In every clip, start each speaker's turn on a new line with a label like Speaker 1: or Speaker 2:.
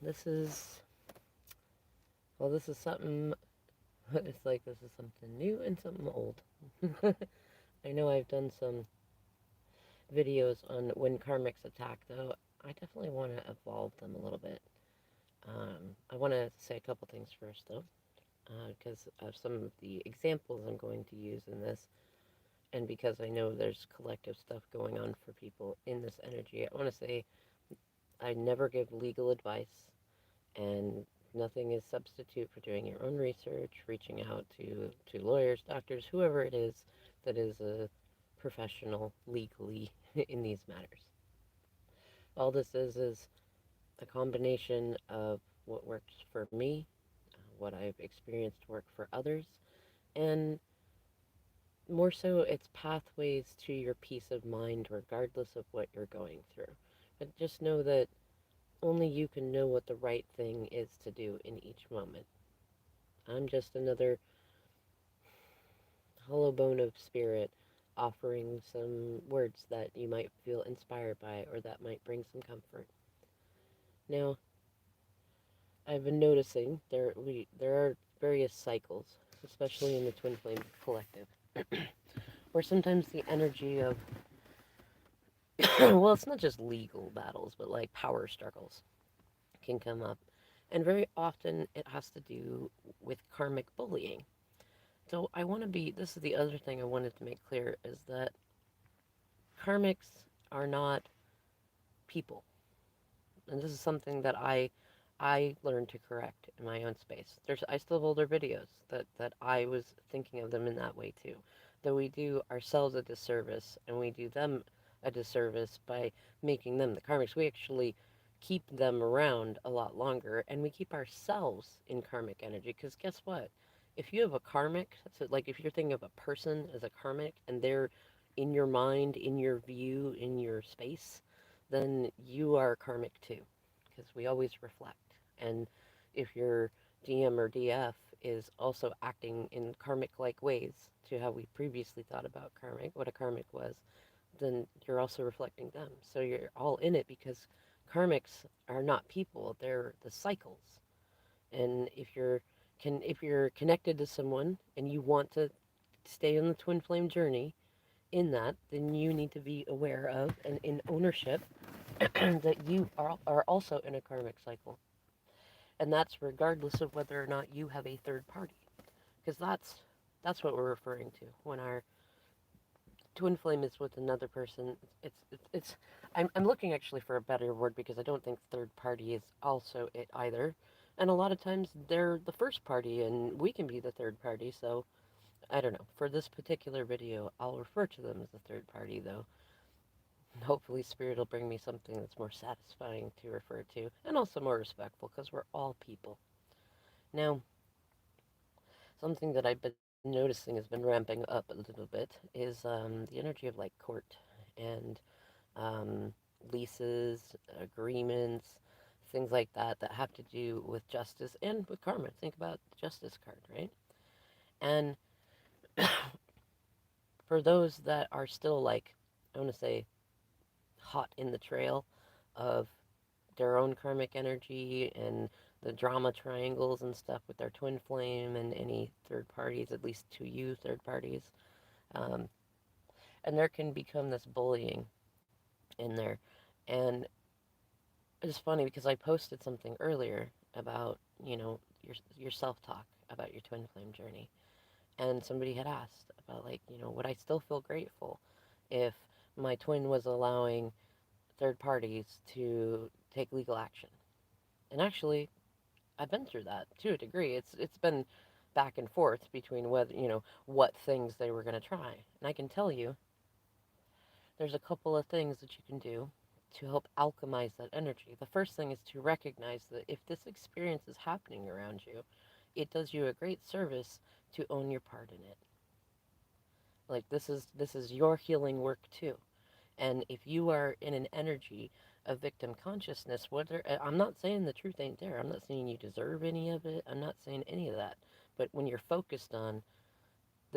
Speaker 1: this is, well, this is something, it's like this is something new and something old. I know I've done some videos on when karmics attack, though. I definitely want to evolve them a little bit. I want to say a couple things first, though, because of some of the examples I'm going to use in this, and because I know there's collective stuff going on for people in this energy. I want to say I never give legal advice, and nothing is substitute for doing your own research, reaching out to lawyers, doctors, whoever it is that is a professional legally in these matters. All this is a combination of what works for me, what I've experienced work for others, and more so it's pathways to your peace of mind regardless of what you're going through. But just know that only you can know what the right thing is to do in each moment. I'm just another hollow bone of spirit offering some words that you might feel inspired by or that might bring some comfort. Now, I've been noticing there are various cycles, especially in the Twin Flame Collective, where sometimes the energy of well, it's not just legal battles, but like power struggles can come up. And very often it has to do with karmic bullying. So I want to be, this is the other thing I wanted to make clear is that karmics are not people. And this is something that I learned to correct in my own space. I still have older videos that I was thinking of them in that way too. Though we do ourselves a disservice and we do them a disservice by making them the karmics. We actually keep them around a lot longer and we keep ourselves in karmic energy because guess what? If you have a karmic, so like if you're thinking of a person as a karmic and they're in your mind, in your view, in your space, then you are karmic too, because we always reflect. And if your DM or DF is also acting in karmic like ways to how we previously thought about karmic, what a karmic was, then you're also reflecting them. So you're all in it because karmics are not people, they're the cycles. And if you're connected to someone and you want to stay on the twin flame journey in that, then you need to be aware of and in ownership that you are also in a karmic cycle. And that's regardless of whether or not you have a third party. Because that's what we're referring to when our twin flame is with another person. I'm looking actually for a better word because I don't think third party is also it either. And a lot of times they're the first party and we can be the third party. So I don't know. For this particular video, I'll refer to them as the third party though. Hopefully spirit will bring me something that's more satisfying to refer to and also more respectful because we're all people. Now, something that I've been noticing has been ramping up a little bit is the energy of like court and um, leases, agreements, things like that have to do with justice and with karma. Think about the justice card, right? And for those that are still like, I want to say, hot in the trail of their own karmic energy and the drama triangles and stuff with their twin flame and any third parties, at least to you, third parties. Um, and there can become this bullying in there. And it's funny because I posted something earlier about, your self talk about your twin flame journey. And somebody had asked about, like, would I still feel grateful if my twin was allowing third parties to take legal action? And actually, I've been through that to a degree. It's been back and forth between whether what things they were going to try. And I can tell you, there's a couple of things that you can do to help alchemize that energy. The first thing is to recognize that if this experience is happening around you, it does you a great service to own your part in it. Like this is your healing work too. And if you are in an energy of victim consciousness, I'm not saying the truth ain't there. I'm not saying you deserve any of it. I'm not saying any of that. But when you're focused on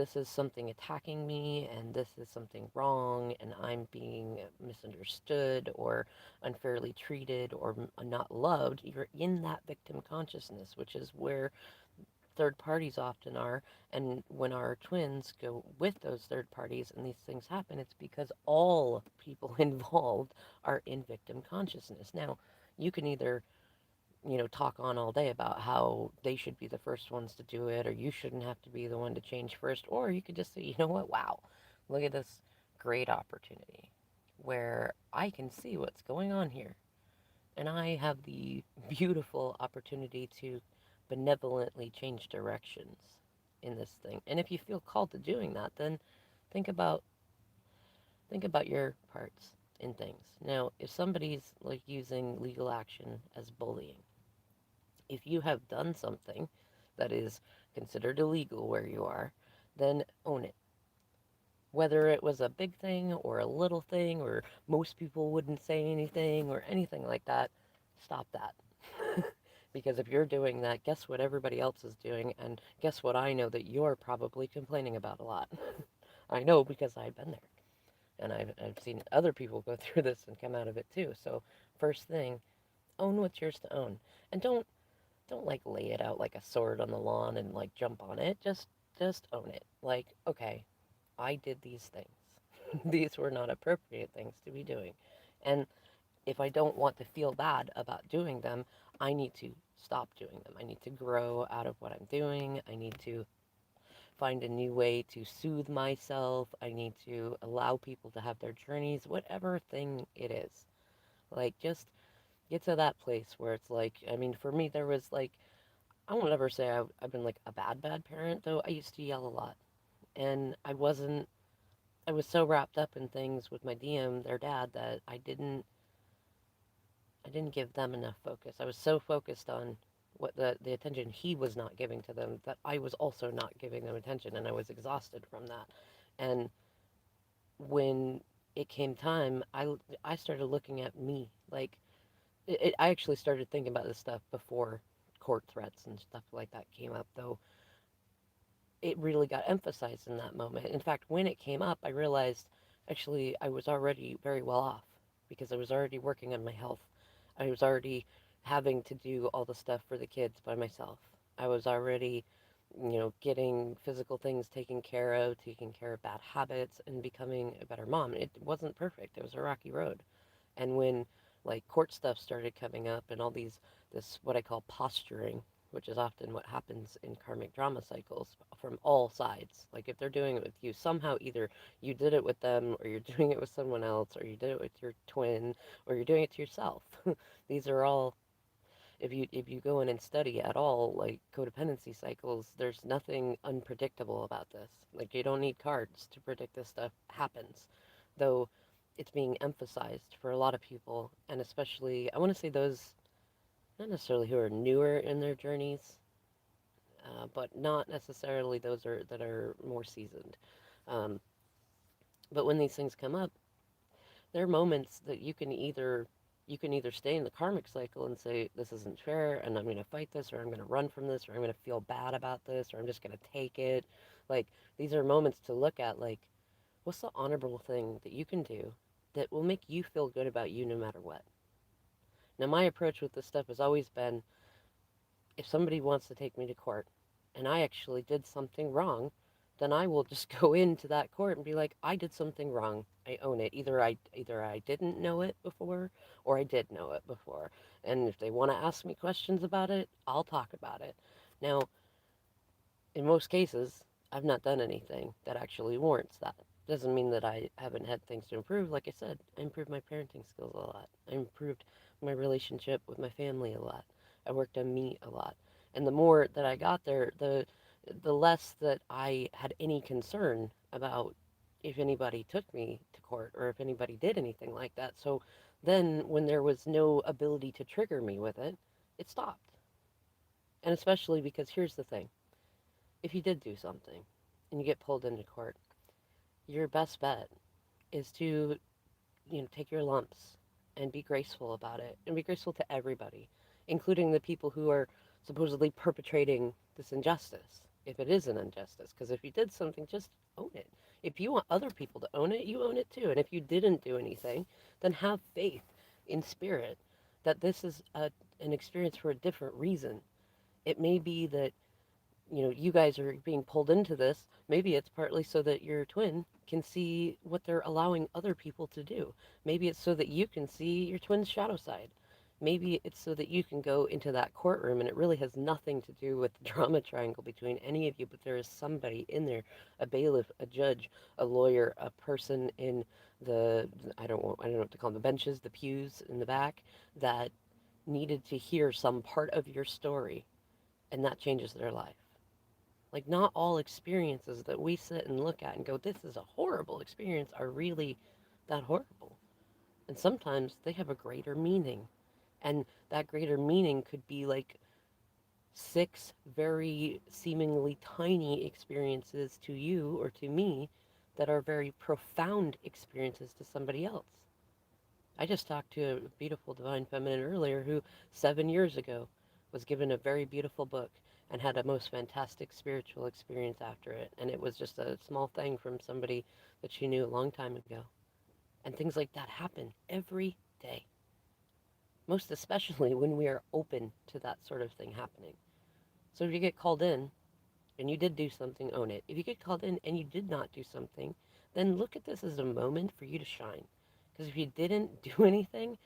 Speaker 1: this is something attacking me and this is something wrong and I'm being misunderstood or unfairly treated or not loved, you're in that victim consciousness, which is where third parties often are. And when our twins go with those third parties and these things happen, it's because all people involved are in victim consciousness. Now, you can either talk on all day about how they should be the first ones to do it, or you shouldn't have to be the one to change first, or you could just say, you know what, wow, look at this great opportunity where I can see what's going on here. And I have the beautiful opportunity to benevolently change directions in this thing. And if you feel called to doing that, then think about think about your parts in things. Now, if somebody's like using legal action as bullying, if you have done something that is considered illegal where you are, then own it. Whether it was a big thing or a little thing, or most people wouldn't say anything or anything like that, stop that. Because if you're doing that, guess what everybody else is doing? And guess what I know that you're probably complaining about a lot? I know because I've been there. And I've seen other people go through this and come out of it too. So, first thing, own what's yours to own. And don't like lay it out like a sword on the lawn and like jump on it. Just own it. Like, okay, I did these things. These were not appropriate things to be doing. And if I don't want to feel bad about doing them, I need to stop doing them. I need to grow out of what I'm doing. I need to find a new way to soothe myself. I need to allow people to have their journeys, whatever thing it is. Like, just get to that place where it's like, I mean, for me, there was like, I won't ever say I've been like a bad parent, though I used to yell a lot. And I was so wrapped up in things with my DM, their dad, that I didn't give them enough focus. I was so focused on what the attention he was not giving to them that I was also not giving them attention, and I was exhausted from that. And when it came time, I started looking at me like I actually started thinking about this stuff before court threats and stuff like that came up, though it really got emphasized in that moment. In fact, when it came up, I realized actually I was already very well off because I was already working on my health. I was already having to do all the stuff for the kids by myself. I was already, getting physical things taking care of bad habits, and becoming a better mom. It wasn't perfect, it was a rocky road. And when like court stuff started coming up and all this what I call posturing, which is often what happens in karmic drama cycles from all sides. Like if they're doing it with you, somehow either you did it with them, or you're doing it with someone else, or you did it with your twin, or you're doing it to yourself. These are all, if you go in and study at all like codependency cycles, there's nothing unpredictable about this. Like you don't need cards to predict this stuff happens, though it's being emphasized for a lot of people, and especially I want to say those not necessarily who are newer in their journeys, but not necessarily those that are more seasoned. Um, but when these things come up, there are moments that you can either stay in the karmic cycle and say this isn't fair and I'm going to fight this, or I'm going to run from this, or I'm going to feel bad about this, or I'm just going to take it. Like these are moments to look at, like what's the honorable thing that you can do that will make you feel good about you no matter what. Now my approach with this stuff has always been, if somebody wants to take me to court and I actually did something wrong, then I will just go into that court and be like, I did something wrong. I own it. Either I didn't know it before or I did know it before. And if they want to ask me questions about it, I'll talk about it. Now, in most cases, I've not done anything that actually warrants that. Doesn't mean that I haven't had things to improve. Like I said, I improved my parenting skills a lot. I improved my relationship with my family a lot. I worked on me a lot. And the more that I got there, the less that I had any concern about if anybody took me to court or if anybody did anything like that. So then when there was no ability to trigger me with it, it stopped. And especially because here's the thing, if you did do something and you get pulled into court, your best bet is to, take your lumps and be graceful about it and be graceful to everybody, including the people who are supposedly perpetrating this injustice. if it is an injustice. Because if you did something, just own it. If you want other people to own it, you own it too. And if you didn't do anything, then have faith in spirit that this is an experience for a different reason. It may be that you guys are being pulled into this. Maybe it's partly so that your twin can see what they're allowing other people to do. Maybe it's so that you can see your twin's shadow side. Maybe it's so that you can go into that courtroom and it really has nothing to do with the drama triangle between any of you, but there is somebody in there, a bailiff, a judge, a lawyer, a person in the I don't know what to call them, the benches, the pews in the back that needed to hear some part of your story and that changes their life. Like, not all experiences that we sit and look at and go, this is a horrible experience, are really that horrible. And sometimes they have a greater meaning. And that greater meaning could be like six very seemingly tiny experiences to you or to me that are very profound experiences to somebody else. I just talked to a beautiful divine feminine earlier who 7 years ago was given a very beautiful book and had a most fantastic spiritual experience after it. And it was just a small thing from somebody that she knew a long time ago. And things like that happen every day, most especially when we are open to that sort of thing happening. So if you get called in and you did do something, own it. If you get called in and you did not do something, then look at this as a moment for you to shine. Because if you didn't do anything,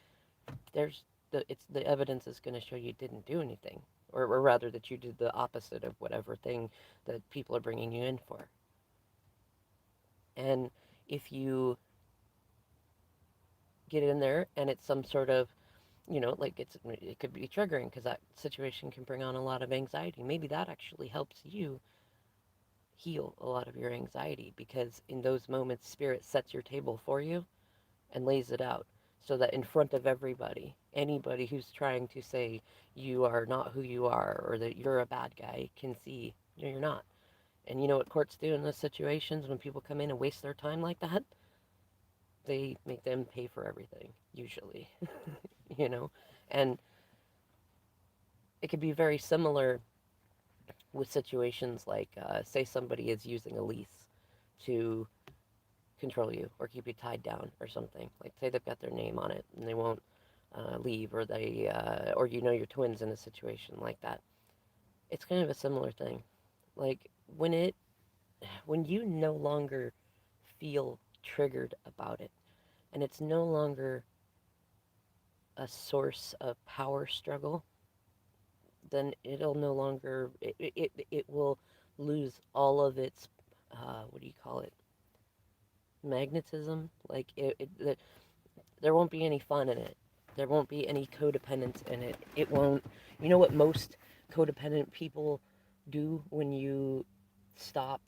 Speaker 1: there's the evidence is going to show you didn't do anything, or rather that you did the opposite of whatever thing that people are bringing you in for. And if you get in there and it's some sort of like it could be triggering because that situation can bring on a lot of anxiety. Maybe that actually helps you heal a lot of your anxiety because in those moments spirit sets your table for you and lays it out so that in front of everybody, anybody who's trying to say you are not who you are or that you're a bad guy can see you're not. And you know what courts do in those situations when people come in and waste their time like that? They make them pay for everything, usually, you know? And it could be very similar with situations like, say, somebody is using a lease to control you or keep you tied down or something. Like, say they've got their name on it and they won't leave, or or your twins in a situation like that. It's kind of a similar thing. Like when you no longer feel triggered about it, and it's no longer a source of power struggle, then it'll no longer it will lose all of its what do you call it, magnetism. Like there won't be any fun in it. There won't be any codependence in it. It won't. You know what most codependent people do stop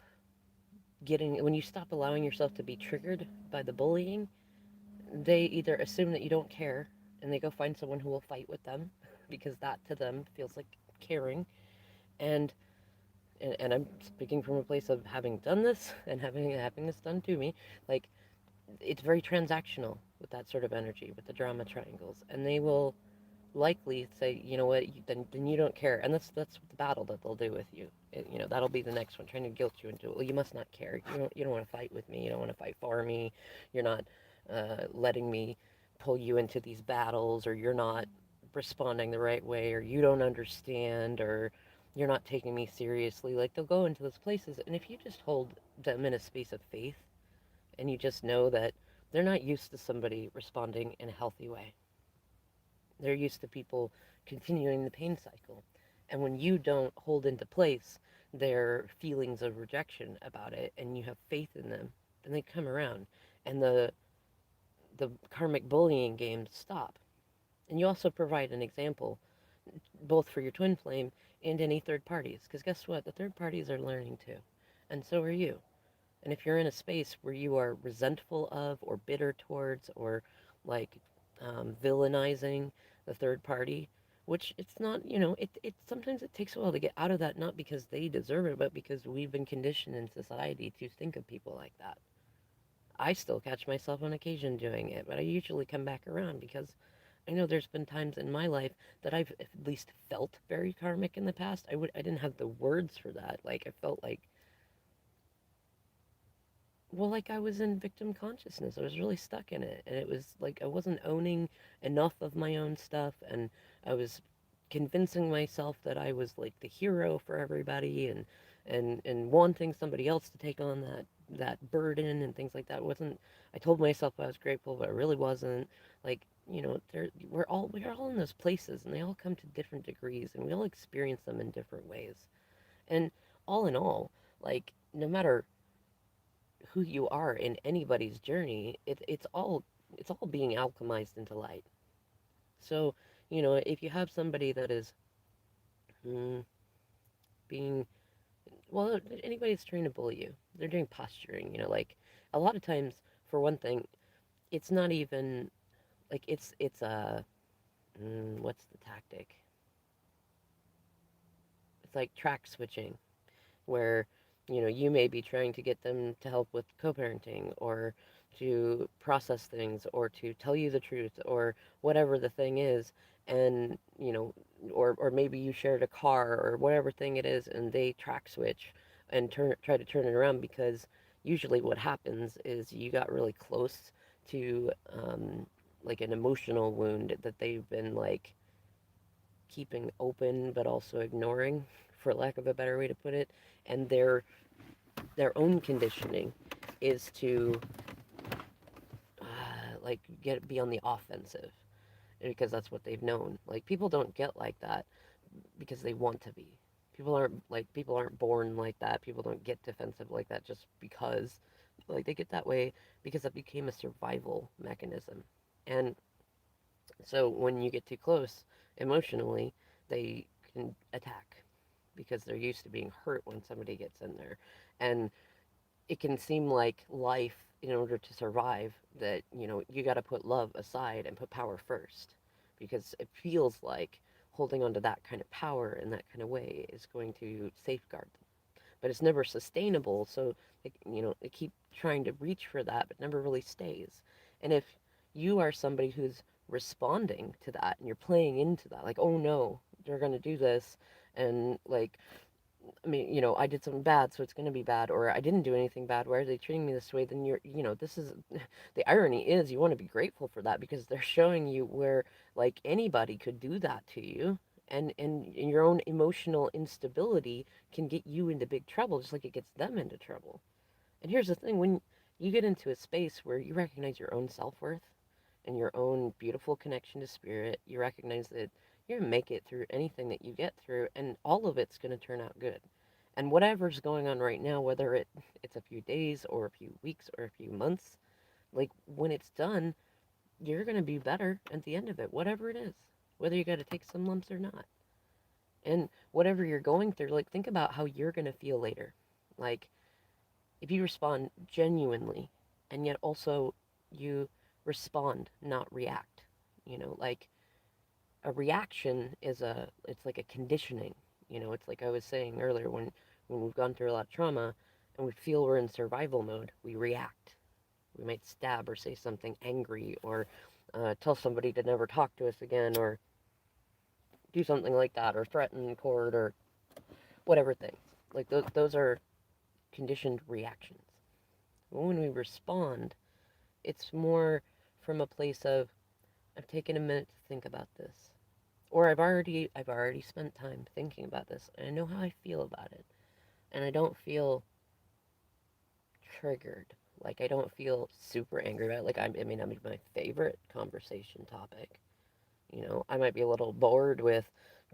Speaker 1: when you stop allowing yourself to be triggered by the bullying? They either assume that you don't care and they go find someone who will fight with them because that to them feels like caring. And and I'm speaking from a place of having done this and having this done to me. Like, it's very transactional with that sort of energy, with the drama triangles, and they will likely say, you know what, then you don't care, and that's the battle that they'll do with you. That'll be the next one, trying to guilt you into it. Well, you must not care. You don't want to fight with me. You don't want to fight for me. You're not letting me pull you into these battles, or you're not responding the right way, or you don't understand, or you're not taking me seriously. Like, they'll go into those places, and if you just hold them in a space of faith and you just know that they're not used to somebody responding in a healthy way. They're used to people continuing the pain cycle. And when you don't hold into place their feelings of rejection about it and you have faith in them, then they come around and the karmic bullying games stop. And you also provide an example both for your twin flame and any third parties. Because guess what? The third parties are learning too. And so are you. And if you're in a space where you are resentful of, or bitter towards, or like villainizing the third party, which it's not, it sometimes it takes a while to get out of that, not because they deserve it, but because we've been conditioned in society to think of people like that. I still catch myself on occasion doing it, but I usually come back around because I know there's been times in my life that I've at least felt very karmic in the past. I didn't have the words for that. Like I felt like, well, like I was in victim consciousness. I was really stuck in it, and it was like I wasn't owning enough of my own stuff, and I was convincing myself that I was like the hero for everybody, and wanting somebody else to take on that burden and things like that. It wasn't I told myself I was grateful, but I really wasn't. Like we're all in those places, and they all come to different degrees, and we all experience them in different ways. And all in all, like no matter who you are in anybody's journey, it's all being alchemized into light. So, if you have somebody that is mm, being, well, anybody that's trying to bully you, they're doing posturing, like a lot of times, for one thing, it's not even like it's a what's the tactic? It's like track switching where you may be trying to get them to help with co-parenting or to process things or to tell you the truth or whatever the thing is, and or maybe you shared a car or whatever thing it is, and they track switch and try to turn it around, because usually what happens is you got really close to like an emotional wound that they've been like keeping open but also ignoring, for lack of a better way to put it. And their own conditioning is to like be on the offensive, because that's what they've known. Like people don't get like that because they want to be. People aren't born like that. People don't get defensive like that just because. Like they get that way because it became a survival mechanism. And so when you get too close emotionally, they can attack because they're used to being hurt when somebody gets in there. And it can seem like life, in order to survive, that you got to put love aside and put power first, because it feels like holding on to that kind of power in that kind of way is going to safeguard them, but it's never sustainable. So they keep trying to reach for that but never really stays. And if you are somebody who's responding to that and you're playing into that, like, oh no, they're going to do this, and like, I mean, I did something bad, so it's going to be bad, or I didn't do anything bad. Why are they treating me this way? Then this is the irony is you want to be grateful for that, because they're showing you where like anybody could do that to you, and your own emotional instability can get you into big trouble, just like it gets them into trouble. And here's the thing: when you get into a space where you recognize your own self worth and your own beautiful connection to spirit, you recognize that you're going to make it through anything that you get through, and all of it's going to turn out good. And whatever's going on right now, whether it's a few days or a few weeks or a few months, like when it's done, you're going to be better at the end of it, whatever it is, whether you got to take some lumps or not. And whatever you're going through, like think about how you're going to feel later. Like if you respond genuinely and yet also you respond, not react. Like a reaction it's like a conditioning. It's like I was saying earlier, when we've gone through a lot of trauma and we feel we're in survival mode, we react. We might stab or say something angry, or tell somebody to never talk to us again, or do something like that, or threaten court, or whatever things. Like those are conditioned reactions. But when we respond, it's more from a place of, I've taken a minute to think about this, or I've already spent time thinking about this, and I know how I feel about it, and I don't feel triggered. Like I don't feel super angry about it. Like I mean, my favorite conversation topic. I might be a little bored with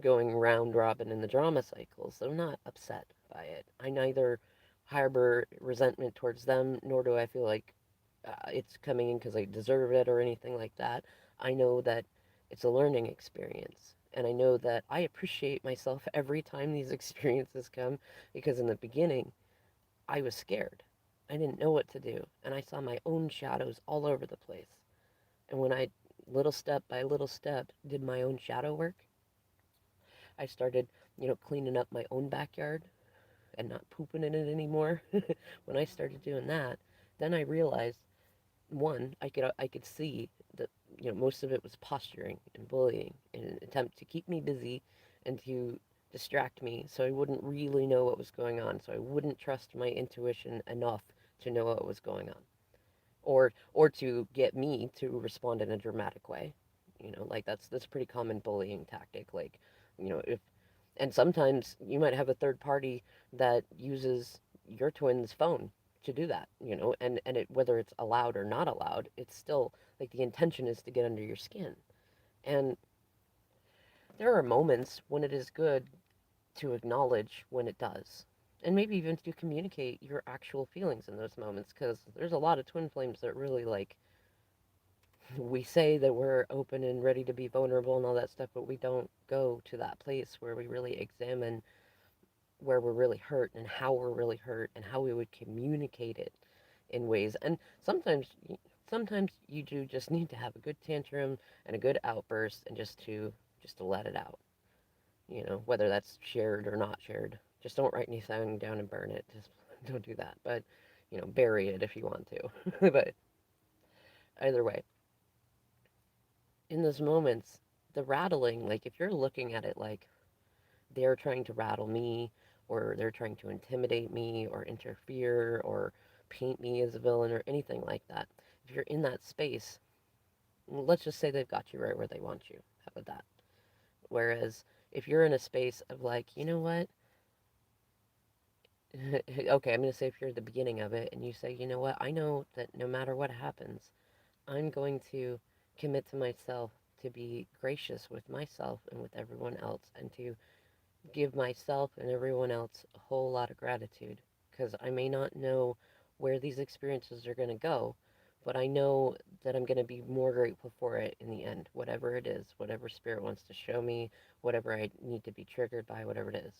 Speaker 1: going round robin in the drama cycles, so I'm not upset by it. I neither harbor resentment towards them, nor do I feel like it's coming in because I deserve it or anything like that. I know that it's a learning experience. And I know that I appreciate myself every time these experiences come, because in the beginning, I was scared. I didn't know what to do. And I saw my own shadows all over the place. And when I, little step by little step, did my own shadow work, I started, cleaning up my own backyard and not pooping in it anymore. When I started doing that, then I realized, one, I could see that most of it was posturing and bullying in an attempt to keep me busy and to distract me so I wouldn't really know what was going on, so I wouldn't trust my intuition enough to know what was going on. Or to get me to respond in a dramatic way. Like that's a pretty common bullying tactic. Like, if and sometimes you might have a third party that uses your twin's phone to do that, and whether it's allowed or not allowed, it's still like the intention is to get under your skin. And there are moments when it is good to acknowledge when it does. And maybe even to communicate your actual feelings in those moments, because there's a lot of twin flames that really like, we say that we're open and ready to be vulnerable and all that stuff, but we don't go to that place where we really examine where we're really hurt and how we're really hurt and how we would communicate it in ways. And sometimes you do just need to have a good tantrum and a good outburst and just to let it out. Whether that's shared or not shared. Just don't write anything down and burn it. Just don't do that. But bury it if you want to. But either way, in those moments, the rattling, like if you're looking at it like they're trying to rattle me, or they're trying to intimidate me, or interfere, or paint me as a villain, or anything like that, if you're in that space, let's just say they've got you right where they want you. How about that? Whereas if you're in a space of like, you know what? Okay, I'm going to say if you're at the beginning of it and you say, you know what? I know that no matter what happens, I'm going to commit to myself to be gracious with myself and with everyone else, and to give myself and everyone else a whole lot of gratitude, because I may not know where these experiences are going to go, but I know that I'm going to be more grateful for it in the end, whatever it is, whatever spirit wants to show me, whatever I need to be triggered by, whatever it is.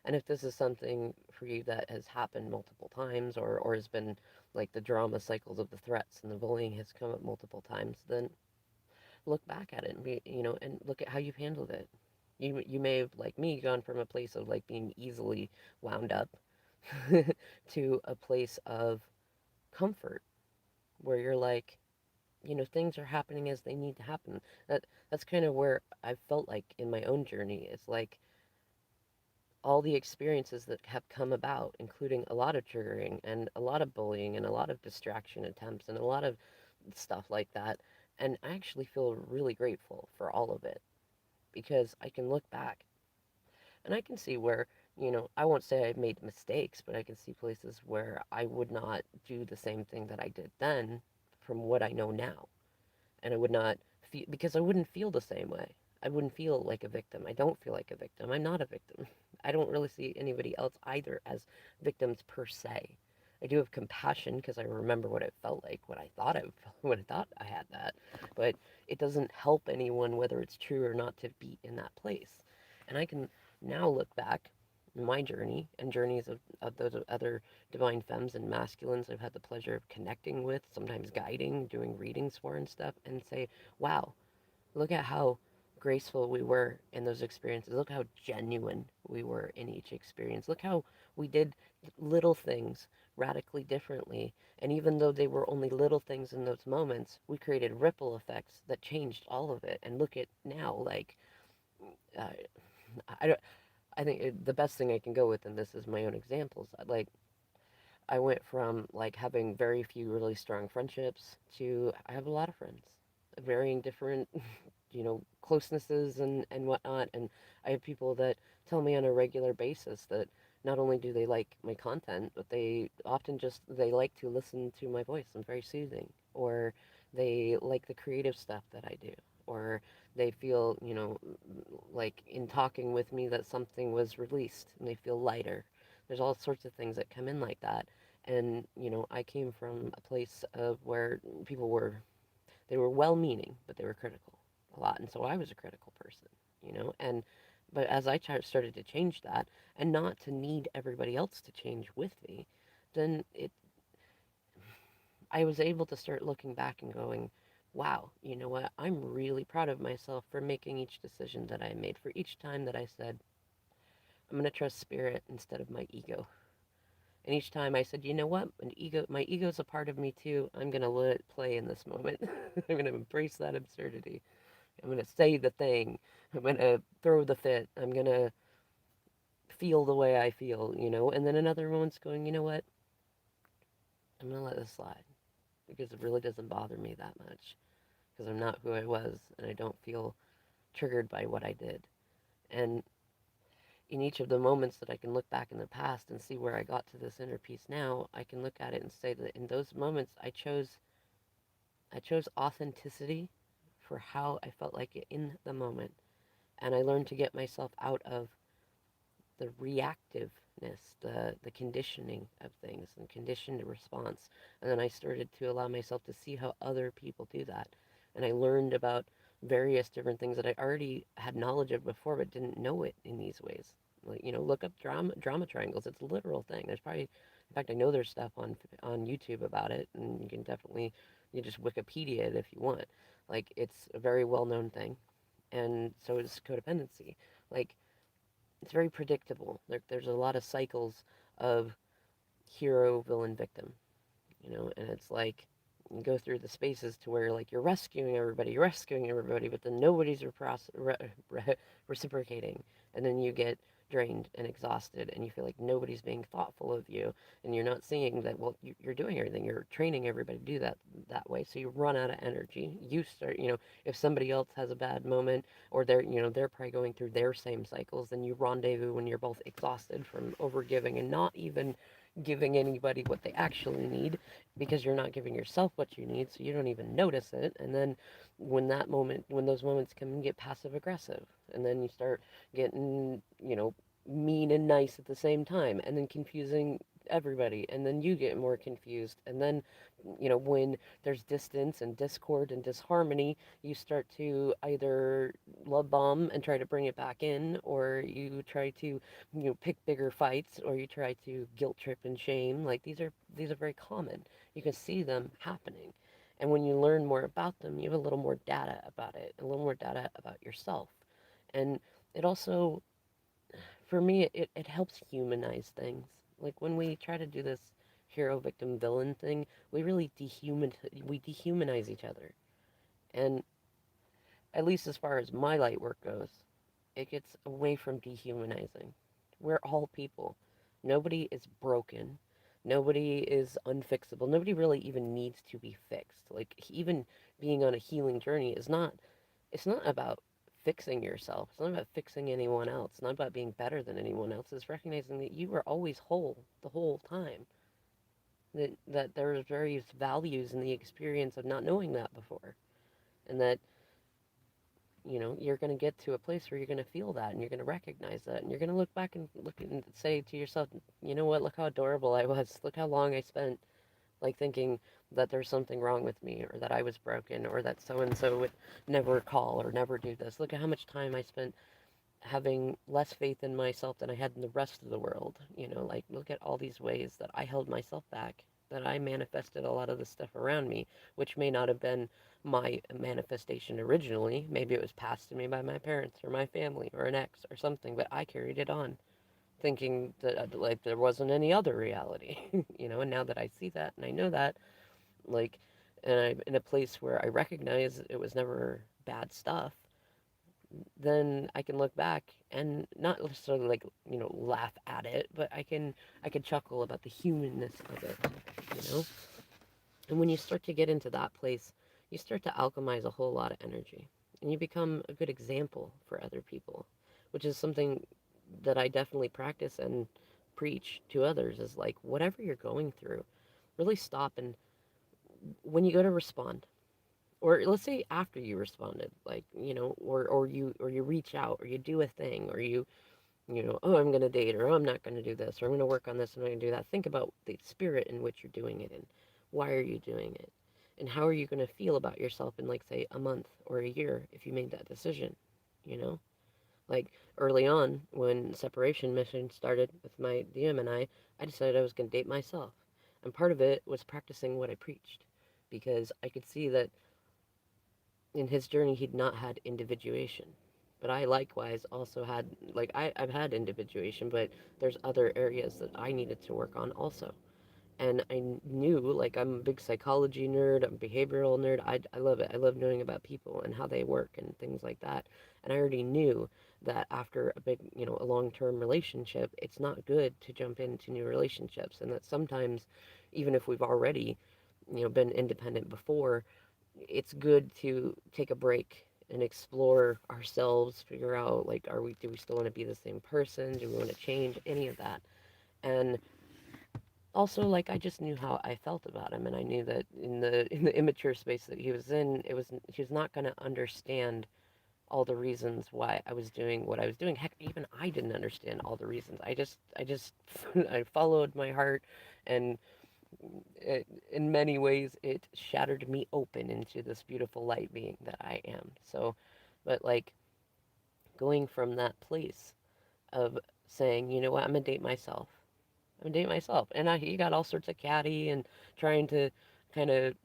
Speaker 1: And if this is something for you that has happened multiple times, or has been like the drama cycles of the threats and the bullying has come up multiple times, then look back at it and and look at how you've handled it. You may have, like me, gone from a place of like being easily wound up to a place of comfort where you're like, things are happening as they need to happen. That's kind of where I felt like in my own journey. It's like all the experiences that have come about, including a lot of triggering and a lot of bullying and a lot of distraction attempts and a lot of stuff like that. And I actually feel really grateful for all of it, because I can look back and I can see where, I won't say I've made mistakes, but I can see places where I would not do the same thing that I did then from what I know now. And I would not feel, because I wouldn't feel the same way. I wouldn't feel like a victim. I don't feel like a victim. I'm not a victim. I don't really see anybody else either as victims per se. I do have compassion because I remember what it felt like when I thought when I thought I had that, but it doesn't help anyone whether it's true or not to be in that place. And I can now look back in my journey and journeys of those other divine femmes and masculines I've had the pleasure of connecting with, sometimes guiding, doing readings for and stuff, and say, wow, look at how graceful we were in those experiences. Look how genuine we were in each experience. Look how we did little things radically differently. And even though they were only little things in those moments, we created ripple effects that changed all of it. And look at now, like, uh, I don't. I think the best thing I can go with in this is my own examples. Like, I went from like having very few really strong friendships to I have a lot of friends, varying different, closenesses and whatnot. And I have people that tell me on a regular basis that not only do they like my content, but they often just they like to listen to my voice. I'm very soothing, or they like the creative stuff that I do, or they feel, like in talking with me that something was released and they feel lighter. There's all sorts of things that come in like that. And, I came from a place of where people were, they were well meaning, but they were critical a lot. And so I was a critical person, and, but as I started to change that and not to need everybody else to change with me, then I was able to start looking back and going, wow, you know what? I'm really proud of myself for making each decision that I made, for each time that I said, I'm going to trust spirit instead of my ego. And each time I said, you know what? My ego's a part of me too. I'm going to let it play in this moment. I'm going to embrace that absurdity. I'm going to say the thing. I'm going to throw the fit. I'm going to feel the way I feel, And then another moment's going, you know what? I'm going to let this slide because it really doesn't bother me that much because I'm not who I was and I don't feel triggered by what I did. And in each of the moments that I can look back in the past and see where I got to this inner peace now, I can look at it and say that in those moments I chose authenticity for how I felt like it in the moment. And I learned to get myself out of the reactiveness, the conditioning of things and conditioned response. And then I started to allow myself to see how other people do that. And I learned about various different things that I already had knowledge of before but didn't know it in these ways. Like, look up drama triangles. It's a literal thing. There's probably, in fact, I know there's stuff on YouTube about it, and you can definitely, you just Wikipedia it if you want. Like, it's a very well known thing, and so is codependency. Like, it's very predictable. There's a lot of cycles of hero, villain, victim, and it's like you go through the spaces to where like you're rescuing everybody, but then nobody's reciprocating, and then you get drained and exhausted, and you feel like nobody's being thoughtful of you, and you're not seeing that. Well, you're doing everything. You're training everybody to do that way, so you run out of energy. You start, if somebody else has a bad moment, or they're probably going through their same cycles, then you rendezvous when you're both exhausted from overgiving and not even giving anybody what they actually need because you're not giving yourself what you need, so you don't even notice it. And then when those moments come, you get passive aggressive, and then you start getting, mean and nice at the same time, and then confusing everybody, and then you get more confused, and then when there's distance and discord and disharmony, you start to either love bomb and try to bring it back in, or you try to pick bigger fights, or you try to guilt trip and shame. Like, these are very common. You can see them happening, and when you learn more about them, you have a little more data about it, a little more data about yourself. And it also, for me, it helps humanize things. Like, when we try to do this hero victim villain thing, we dehumanize each other. And at least as far as my light work goes, it gets away from dehumanizing. We're all people. Nobody is broken. Nobody is unfixable. Nobody really even needs to be fixed. Like, even being on a healing journey is not, it's not about fixing yourself. It's not about fixing anyone else. It's not about being better than anyone else. It's recognizing that you are always whole the whole time. That there's various values in the experience of not knowing that before. And that you're going to get to a place where you're going to feel that and you're going to recognize that and you're going to look and say to yourself, you know what, look how adorable I was. Look how long I spent like thinking that there's something wrong with me, or that I was broken, or that so and so would never call or never do this. Look at how much time I spent having less faith in myself than I had in the rest of the world. Like, look at all these ways that I held myself back, that I manifested a lot of the stuff around me, which may not have been my manifestation originally. Maybe it was passed to me by my parents or my family or an ex or something, but I carried it on, thinking that like there wasn't any other reality, and now that I see that and I know that, like, and I'm in a place where I recognize it was never bad stuff, then I can look back and not necessarily like laugh at it, but I can chuckle about the humanness of it, you know. And when you start to get into that place, you start to alchemize a whole lot of energy, and you become a good example for other people, which is something that I definitely practice and preach to others. Is like, whatever you're going through, really stop, and when you go to respond, or let's say after you responded, like, or you reach out, or you do a thing, or oh, I'm going to date, or oh, I'm not going to do this, or I'm going to work on this, and I'm going to do that. Think about the spirit in which you're doing it, and why are you doing it, and how are you going to feel about yourself in, like, say, a month or a year if you made that decision, you know? Like, early on, when separation mission started with my DM and I decided I was going to date myself. And part of it was practicing what I preached, because I could see that in his journey, he'd not had individuation. But I likewise also had, like, I've had individuation, but there's other areas that I needed to work on also. And I knew, like, I'm a big psychology nerd, I'm a behavioral nerd. I love it. I love knowing about people and how they work and things like that. And I already knew that after a big, a long-term relationship, it's not good to jump into new relationships, and that sometimes, even if we've already, been independent before, it's good to take a break and explore ourselves, figure out, like, do we still want to be the same person? Do we want to change any of that? And also, like, I just knew how I felt about him, and I knew that in the immature space that he was in, he was not going to understand all the reasons why I was doing what I was doing. Heck, even I didn't understand all the reasons. I just I followed my heart, and in many ways it shattered me open into this beautiful light being that I am. So, but like, going from that place of saying, you know what, I'm gonna date myself. I'm gonna date myself, and he got all sorts of catty and trying to kind of.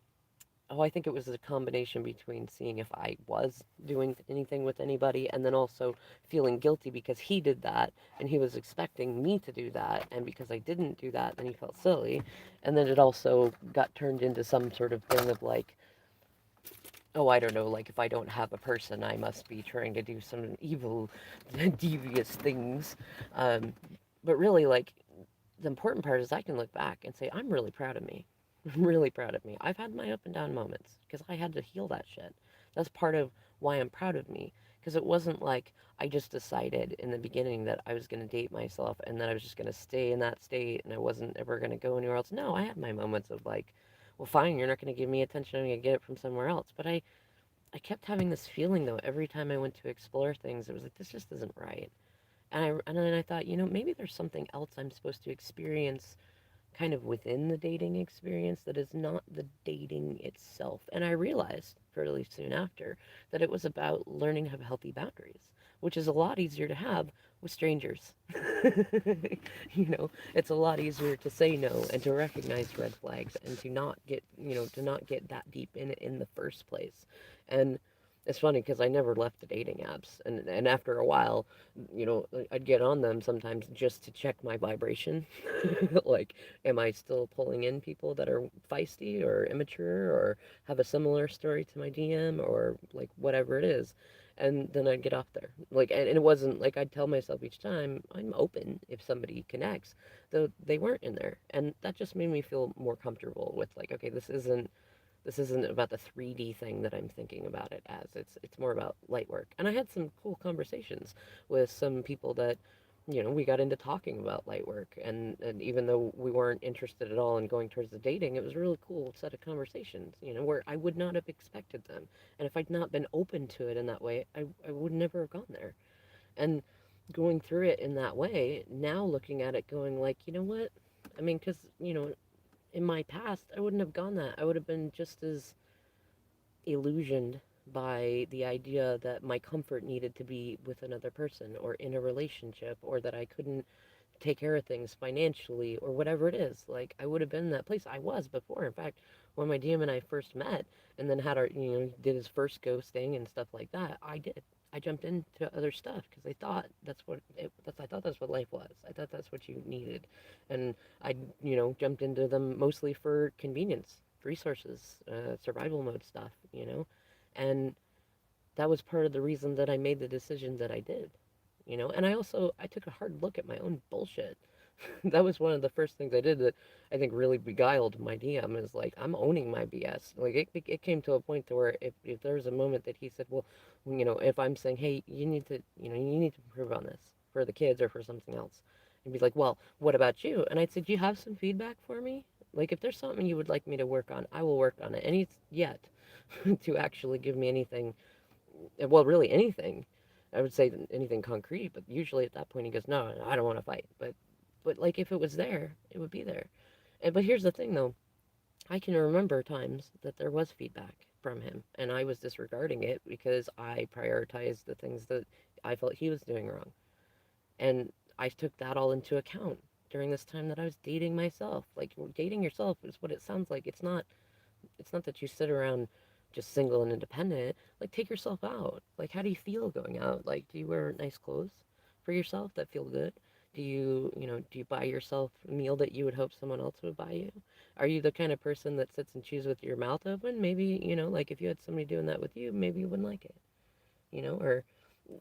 Speaker 1: Oh, I think it was a combination between seeing if I was doing anything with anybody, and then also feeling guilty because he did that and he was expecting me to do that, and because I didn't do that, then he felt silly. And then it also got turned into some sort of thing of like, oh, I don't know, like, if I don't have a person, I must be trying to do some evil, devious things. Um, but really, like, the important part is I can look back and say, I'm really proud of me. I'm really proud of me. I've had my up and down moments because I had to heal that shit. That's part of why I'm proud of me. Because it wasn't like I just decided in the beginning that I was going to date myself and that I was just going to stay in that state and I wasn't ever going to go anywhere else. No, I had my moments of like, well, fine, you're not going to give me attention. I'm going to get it from somewhere else. But I kept having this feeling though every time I went to explore things. It was like, this just isn't right. And then I thought, maybe there's something else I'm supposed to experience kind of within the dating experience that is not the dating itself. And I realized fairly soon after that it was about learning to have healthy boundaries, which is a lot easier to have with strangers. It's a lot easier to say no and to recognize red flags and to not get that deep in it in the first place. And it's funny because I never left the dating apps, and after a while, I'd get on them sometimes just to check my vibration, like, am I still pulling in people that are feisty or immature or have a similar story to my DM or like whatever it is? And then I'd get off there. Like, and it wasn't like I'd tell myself each time I'm open if somebody connects, though they weren't in there. And that just made me feel more comfortable with like, okay, this isn't about the 3D thing that I'm thinking about it as. It's more about light work. And I had some cool conversations with some people that, we got into talking about light work, and even though we weren't interested at all in going towards the dating, it was a really cool set of conversations, where I would not have expected them. And if I'd not been open to it in that way, I would never have gone there. And going through it in that way, now looking at it going like, you know what? I mean, because, in my past, I wouldn't have gone that. I would have been just as illusioned by the idea that my comfort needed to be with another person or in a relationship or that I couldn't take care of things financially or whatever it is. Like, I would have been in that place I was before. In fact, when my DM and I first met and then had did his first ghosting and stuff like that, I did. I jumped into other stuff because I thought I thought that's what life was. I thought that's what you needed. And I, jumped into them mostly for convenience, resources, survival mode stuff. And that was part of the reason that I made the decision that I did. And I took a hard look at my own bullshit. That was one of the first things I did that I think really beguiled my DM is like, I'm owning my BS. Like, it came to a point to where if there was a moment that he said, well, if I'm saying, hey, you need to improve on this for the kids or for something else, and be like, well, what about you? And I'd say, do you have some feedback for me? Like, if there's something you would like me to work on, I will work on it. And he's yet to actually give me anything, well, really anything. I would say anything concrete, but usually at that point he goes, no, I don't want to fight. But like, if it was there, it would be there. But here's the thing, though. I can remember times that there was feedback from him, and I was disregarding it because I prioritized the things that I felt he was doing wrong. And I took that all into account during this time that I was dating myself. Like, dating yourself is what it sounds like. It's not that you sit around just single and independent, like take yourself out. Like how do you feel going out? Like do you wear nice clothes for yourself that feel good? Do you buy yourself a meal that you would hope someone else would buy you? Are you the kind of person that sits and chews with your mouth open? Maybe, like if you had somebody doing that with you, maybe you wouldn't like it, or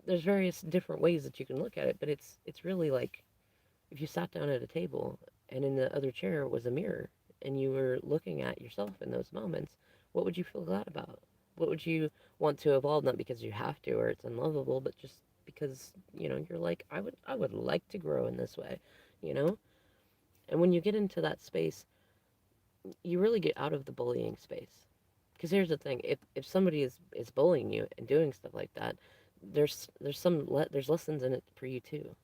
Speaker 1: there's various different ways that you can look at it, but it's really like if you sat down at a table and in the other chair was a mirror and you were looking at yourself in those moments, what would you feel glad about? What would you want to evolve? Not because you have to or it's unlovable, but just because, you're like, I would like to grow in this way, you know? And when you get into that space, you really get out of the bullying space. Because here's the thing, if somebody is bullying you and doing stuff like that, there's lessons in it for you too.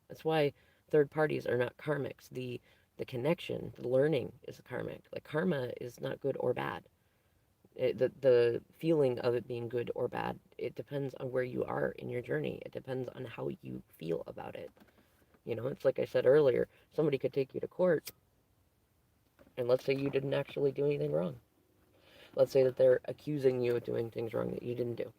Speaker 1: That's why third parties are not karmics. The connection, the learning is karmic. Like karma is not good or bad. The feeling of it being good or bad, it depends on where you are in your journey. It depends on how you feel about it. It's like I said earlier, somebody could take you to court and let's say you didn't actually do anything wrong. Let's say that they're accusing you of doing things wrong that you didn't do.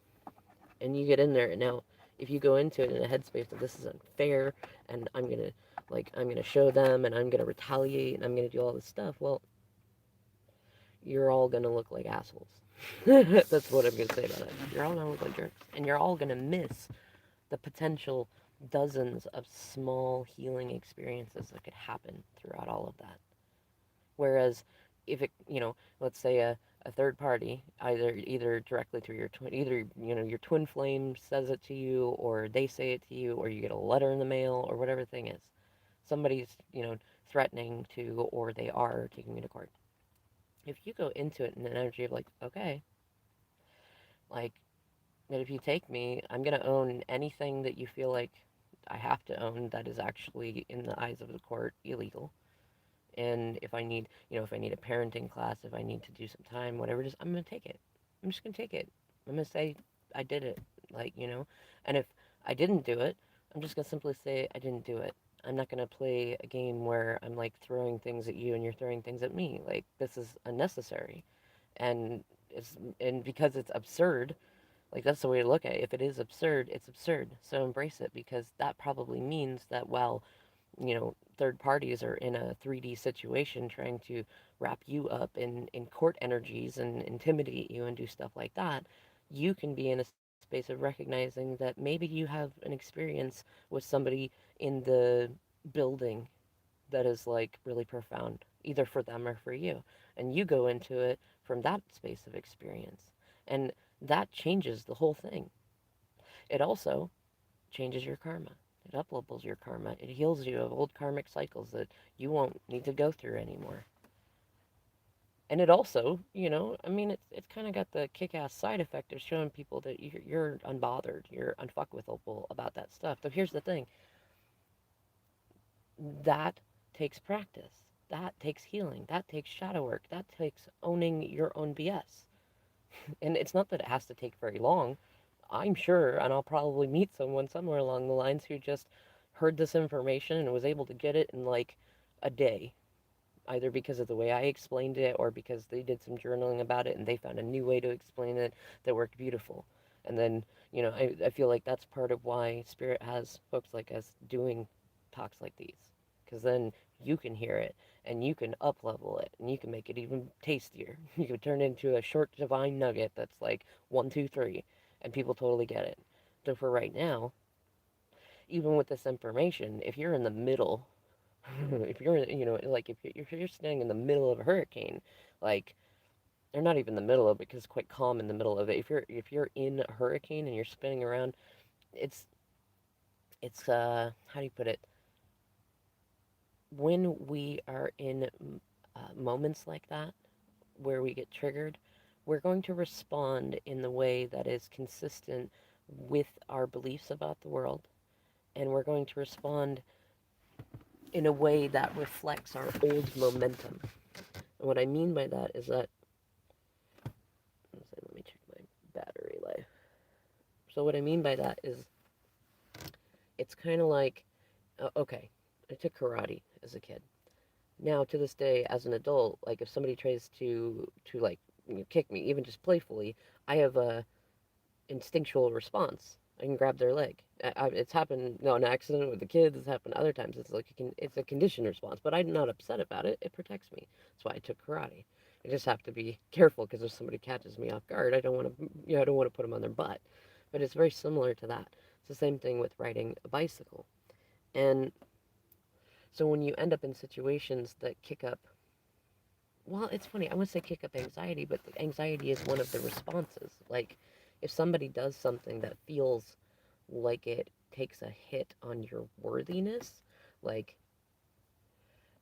Speaker 1: And you get in there and now if you go into it in a headspace that this is unfair and I'm gonna show them and I'm gonna retaliate and I'm gonna do all this stuff, well, you're all gonna look like assholes. That's what I'm gonna say about it. You're all gonna look like jerks. And you're all gonna miss the potential dozens of small healing experiences that could happen throughout all of that. Whereas if it, let's say a third party, either directly through your twin, either your twin flame says it to you, or they say it to you, or you get a letter in the mail, or whatever the thing is, somebody's threatening to, or they are taking you to court. If you go into it in an energy of like, okay, like that if you take me, I'm gonna own anything that you feel like I have to own that is actually in the eyes of the court illegal. And if I need a parenting class, if I need to do some time, whatever it is, I'm going to take it. I'm just going to take it. I'm going to say I did it. And if I didn't do it, I'm just going to simply say I didn't do it. I'm not going to play a game where I'm like throwing things at you and you're throwing things at me. Like this is unnecessary. And and because it's absurd, like that's the way to look at it. If it is absurd, it's absurd. So embrace it because that probably means that while third parties are in a 3D situation trying to wrap you up in court energies and intimidate you and do stuff like that, you can be in a space of recognizing that maybe you have an experience with somebody in the building that is like really profound, either for them or for you. And you go into it from that space of experience. And that changes the whole thing. It also changes your karma. It uplevels your karma. It heals you of old karmic cycles that you won't need to go through anymore. And it also, I mean, it's kind of got the kick-ass side effect of showing people that you're unbothered, you're unfuckwithable about that stuff. So here's the thing: that takes practice, that takes healing, that takes shadow work, that takes owning your own BS. And it's not that it has to take very long. I'm sure, and I'll probably meet someone somewhere along the lines who just heard this information and was able to get it in like a day, either because of the way I explained it or because they did some journaling about it and they found a new way to explain it that worked beautiful. And then, I feel like that's part of why Spirit has folks like us doing talks like these. Because then you can hear it and you can up level it and you can make it even tastier. You can turn it into a short divine nugget that's like one, two, three, and people totally get it. So for right now, even with this information, if you're in the middle, if you're, like if you're standing in the middle of a hurricane, like, or not even the middle of it because it's quite calm in the middle of it. If you're in a hurricane and you're spinning around, it's how do you put it? When we are in moments like that where we get triggered, we're going to respond in the way that is consistent with our beliefs about the world, and we're going to respond in a way that reflects our old momentum. And what I mean by that is that, let me check my battery life. So what I mean by that is, it's kind of like, okay, I took karate as a kid. Now to this day, as an adult, like if somebody tries to like kick me, even just playfully, I have a instinctual response. I can grab their leg. It's happened, no, an accident with the kids. It's happened other times. It's like it's a conditioned response, but I'm not upset about it. It protects me. That's why I took karate. I just have to be careful because if somebody catches me off guard, I don't want to, I don't want to put them on their butt. But it's very similar to that. It's the same thing with riding a bicycle. And so when you end up in situations that kick up, well, it's funny. I would say kick up anxiety, but anxiety is one of the responses. Like, if somebody does something that feels like it takes a hit on your worthiness, like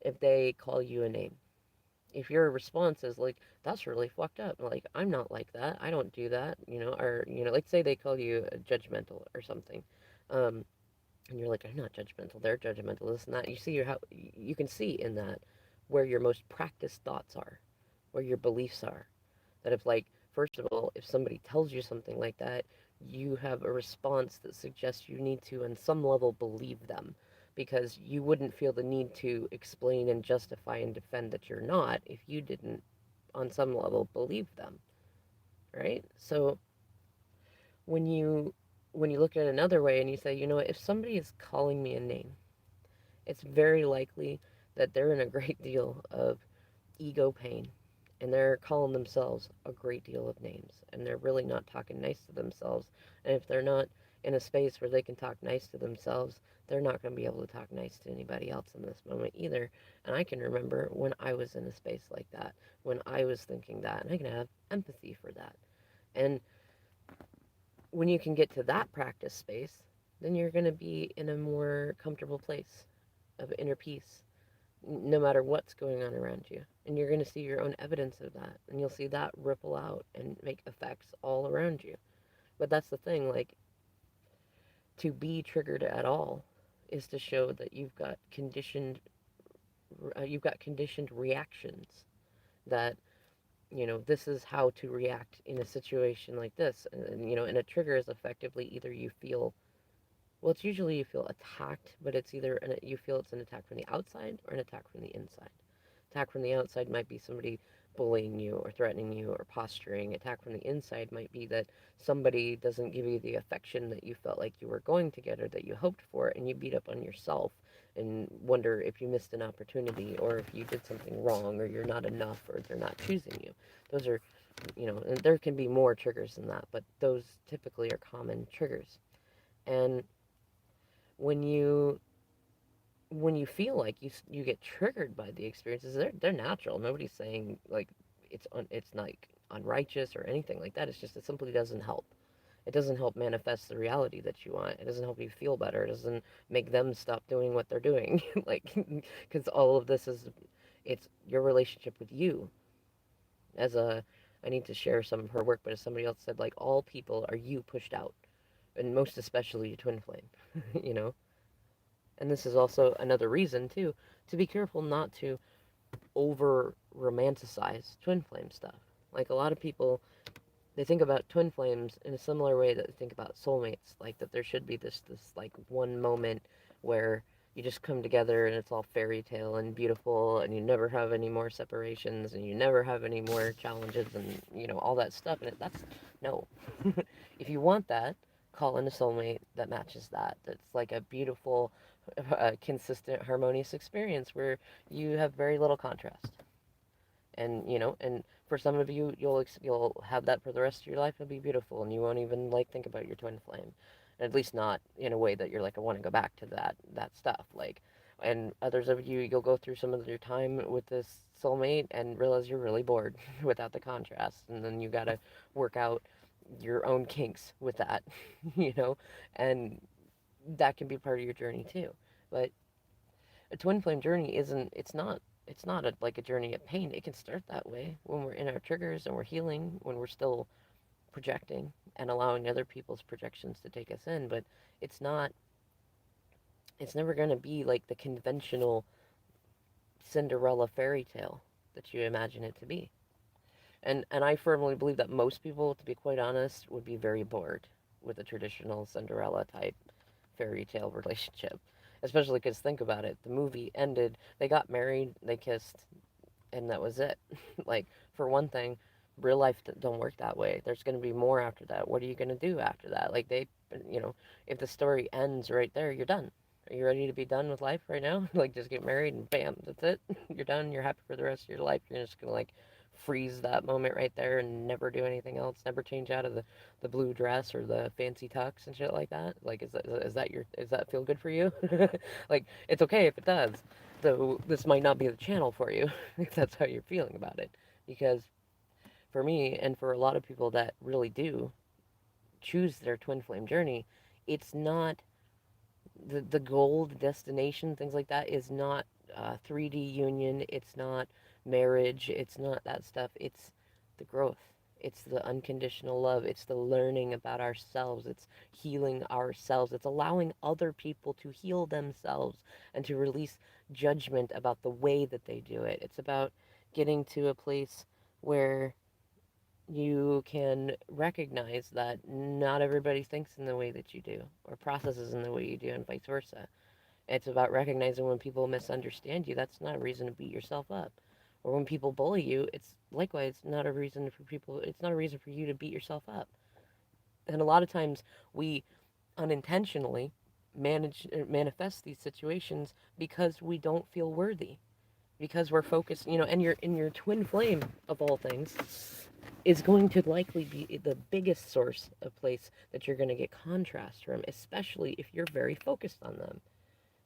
Speaker 1: if they call you a name, if your response is like, that's really fucked up, like, I'm not like that, I don't do that, or, like, say they call you judgmental or something, um, and you're like, I'm not judgmental, they're judgmental, this and that. You see how you can see in that where your most practiced thoughts are, where your beliefs are. That if, like, first of all, if somebody tells you something like that, you have a response that suggests you need to, on some level, believe them. Because you wouldn't feel the need to explain and justify and defend that you're not if you didn't, on some level, believe them. Right? So when you look at it another way and you say, if somebody is calling me a name, it's very likely that they're in a great deal of ego pain, and they're calling themselves a great deal of names, and they're really not talking nice to themselves. And if they're not in a space where they can talk nice to themselves, they're not going to be able to talk nice to anybody else in this moment either. And I can remember when I was in a space like that, when I was thinking that, and I can have empathy for that. And when you can get to that practice space, then you're going to be in a more comfortable place of inner peace, no matter what's going on around you. And you're going to see your own evidence of that. And you'll see that ripple out and make effects all around you. But that's the thing, like, to be triggered at all is to show that you've got conditioned reactions, that this is how to react in a situation like this. And a trigger is effectively either you feel, well, it's usually you feel attacked, but it's either you feel it's an attack from the outside or an attack from the inside. Attack from the outside might be somebody bullying you or threatening you or posturing. Attack from the inside might be that somebody doesn't give you the affection that you felt like you were going to get or that you hoped for, and you beat up on yourself and wonder if you missed an opportunity or if you did something wrong or you're not enough or they're not choosing you. Those are, and there can be more triggers than that, but those typically are common triggers. And when you feel like you get triggered by the experiences, they're natural. Nobody's saying like it's like unrighteous or anything like that. It's just it simply doesn't help. It doesn't help manifest the reality that you want. It doesn't help you feel better. It doesn't make them stop doing what they're doing. Like, because all of this is, it's your relationship with you. As a, I need to share some of her work, but as somebody else said, like, all people are you pushed out, and most especially your twin flame. you know and this is also another reason too to be careful not to over romanticize twin flame stuff. Like, a lot of people, they think about twin flames in a similar way that they think about soulmates, like that there should be this like one moment where you just come together and it's all fairy tale and beautiful and you never have any more separations and you never have any more challenges and all that stuff. And that's no. If you want that, call in a soulmate that matches that. That's like a beautiful, consistent, harmonious experience where you have very little contrast. And for some of you, you'll have that for the rest of your life. It'll be beautiful, and you won't even like think about your twin flame, at least not in a way that you're like, I want to go back to that stuff. Like, and others of you, you'll go through some of your time with this soulmate and realize you're really bored without the contrast, and then you got to work out your own kinks with that, you know, and that can be part of your journey too. But a twin flame journey isn't it's not like a journey of pain. It can start that way when we're in our triggers and we're healing, when we're still projecting and allowing other people's projections to take us in. But it's not it's never going to be like the conventional Cinderella fairy tale that you imagine it to be. And I firmly believe that most people, to be quite honest, would be very bored with a traditional Cinderella type fairy tale relationship. Especially because, think about it, the movie ended, they got married, they kissed, and that was it. Like, for one thing, Real life don't work that way. There's going to be more after that. What are you going to do after that? Like you know, if the story ends right there, you're done. Are you ready to be done with life right now? Like just get married and bam, that's it. You're done. You're happy for the rest of your life. You're just going to like freeze that moment right there and never do anything else. Never change out of the blue dress or the fancy tux and shit like that. Like is that feel good for you? Like it's okay if it does. Though this might not be the channel for you if that's how you're feeling about it. Because for me and for a lot of people that really do choose their twin flame journey, it's not the goal, the destination, things like that is not 3D union. It's not marriage. It's not that stuff. It's the growth. It's the unconditional love. It's the learning about ourselves. It's healing ourselves. It's allowing other people to heal themselves and to release judgment about the way that they do it. It's about getting to a place where you can recognize that not everybody thinks in the way that you do or processes in the way you do, and vice versa. It's about recognizing when people misunderstand you, that's not a reason to beat yourself up. Or when people bully you, it's likewise not a reason for people, it's not a reason for you to beat yourself up. And a lot of times we unintentionally manifest these situations because we don't feel worthy, because we're focused, and you're in your twin flame of all things is going to likely be the biggest source of place that you're going to get contrast from, especially if you're very focused on them.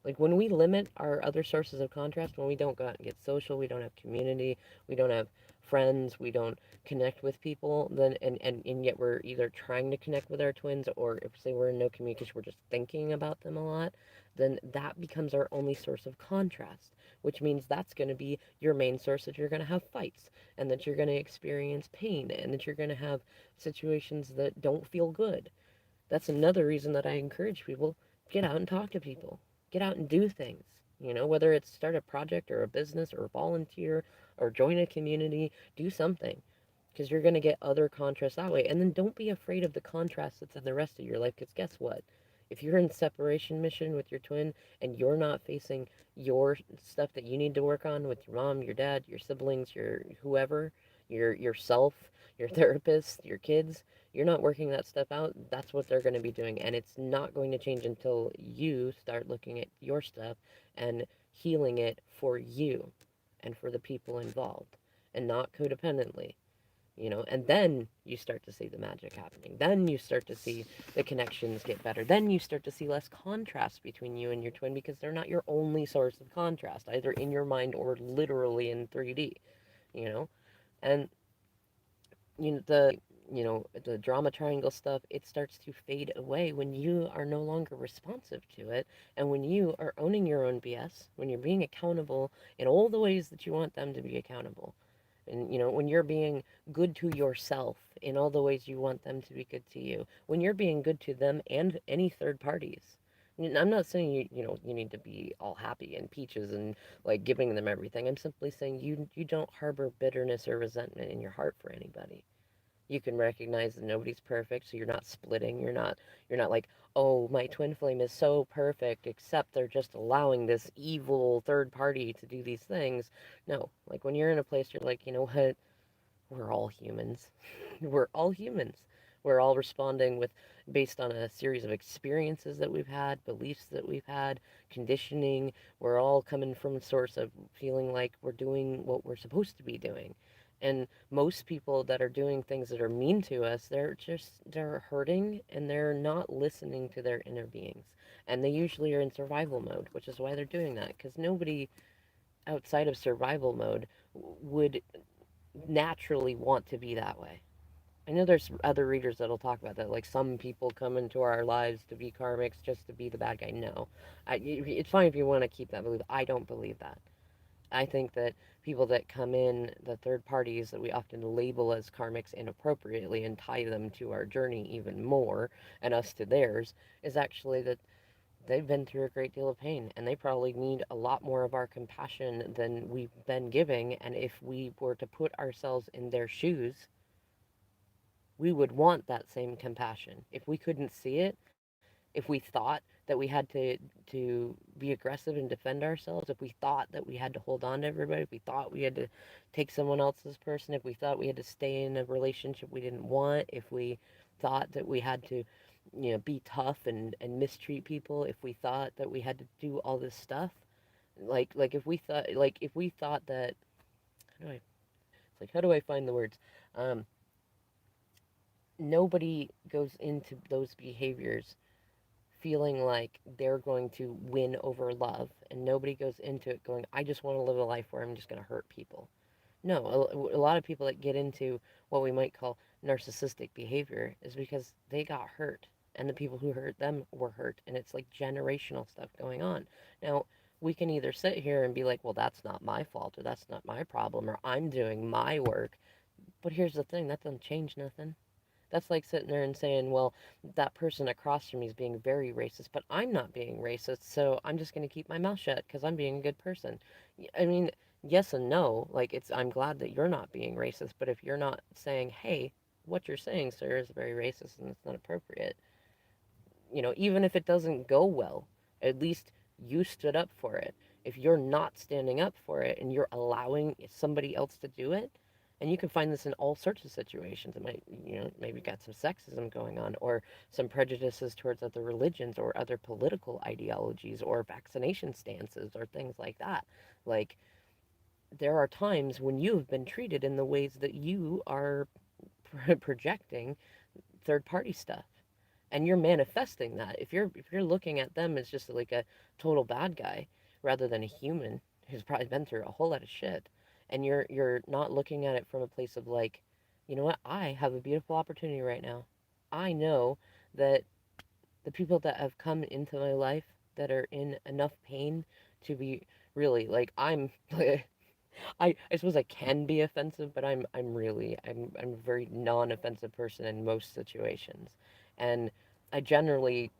Speaker 1: Like when we limit our other sources of contrast, when we don't go out and get social, we don't have community, we don't have friends, we don't connect with people, then and yet we're either trying to connect with our twins or if say we're in no communication, we're just thinking about them a lot, then that becomes our only source of contrast, which means that's going to be your main source that you're going to have fights and that you're going to experience pain and that you're going to have situations that don't feel good. That's another reason that I encourage people get out and talk to people. Get out and do things. Whether it's start a project or a business or volunteer or join a community, do something because you're going to get other contrasts that way. And then don't be afraid of the contrast that's in the rest of your life because guess what? If you're in separation mission with your twin and you're not facing your stuff that you need to work on with your mom, your dad, your siblings, your whoever, yourself, your therapist, your kids, you're not working that stuff out, that's what they're going to be doing. And it's not going to change until you start looking at your stuff and healing it for you and for the people involved and not codependently. And then you start to see the magic happening. Then you start to see the connections get better. Then you start to see less contrast between you and your twin because they're not your only source of contrast, either in your mind or literally in 3D, you know? And the drama triangle stuff, it starts to fade away when you are no longer responsive to it and when you are owning your own BS, when you're being accountable in all the ways that you want them to be accountable. And when you're being good to yourself in all the ways you want them to be good to you, when you're being good to them and any third parties. I'm not saying you need to be all happy and peaches and like giving them everything. I'm simply saying you don't harbor bitterness or resentment in your heart for anybody. You can recognize that nobody's perfect, so you're not splitting. You're not like, oh, my twin flame is so perfect, except they're just allowing this evil third party to do these things. No, like when you're in a place, you're like, you know what? We're all humans. We're all humans. We're all responding with based on a series of experiences that we've had, beliefs that we've had, conditioning. We're all coming from a source of feeling like we're doing what we're supposed to be doing. And most people that are doing things that are mean to us, they're hurting and they're not listening to their inner beings. And they usually are in survival mode, which is why they're doing that because nobody outside of survival mode would naturally want to be that way. I know there's other readers that'll talk about that. Like some people come into our lives to be karmics just to be the bad guy. No, it's fine if you want to keep that belief. I don't believe that. I think that people that come in, the third parties that we often label as karmics inappropriately and tie them to our journey even more and us to theirs, is actually that they've been through a great deal of pain and they probably need a lot more of our compassion than we've been giving. And if we were to put ourselves in their shoes, we would want that same compassion. If we couldn't see it, if we thought that we had to be aggressive and defend ourselves, if we thought that we had to hold on to everybody, if we thought we had to take someone else's person, if we thought we had to stay in a relationship we didn't want, if we thought that we had to, be tough and mistreat people, if we thought that we had to do all this stuff, if we thought that, how do I, it's like, how do I find the words? Um, Nobody goes into those behaviors feeling like they're going to win over love, and nobody goes into it going, I just want to live a life where I'm just going to hurt people. No, a lot of people that get into what we might call narcissistic behavior is because they got hurt, and the people who hurt them were hurt, and it's like generational stuff going on. Now, we can either sit here and be like, well, that's not my fault, or that's not my problem, or I'm doing my work. But here's the thing, that doesn't change nothing. That's like sitting there and saying, well, that person across from me is being very racist, but I'm not being racist, so I'm just going to keep my mouth shut because I'm being a good person. I mean, yes and no. Like, I'm glad that you're not being racist, but if you're not saying, hey, what you're saying, sir, is very racist and it's not appropriate, even if it doesn't go well, at least you stood up for it. If you're not standing up for it and you're allowing somebody else to do it, and you can find this in all sorts of situations. It might, maybe got some sexism going on, or some prejudices towards other religions, or other political ideologies, or vaccination stances, or things like that. Like, there are times when you have been treated in the ways that you are projecting third party stuff, and you're manifesting that. If you're looking at them as just like a total bad guy rather than a human who's probably been through a whole lot of shit, and you're not looking at it from a place of like, you know what, I have a beautiful opportunity right now. I know that the people that have come into my life that are in enough pain to be really like, I suppose I can be offensive, but I'm a very non-offensive person in most situations. And I generally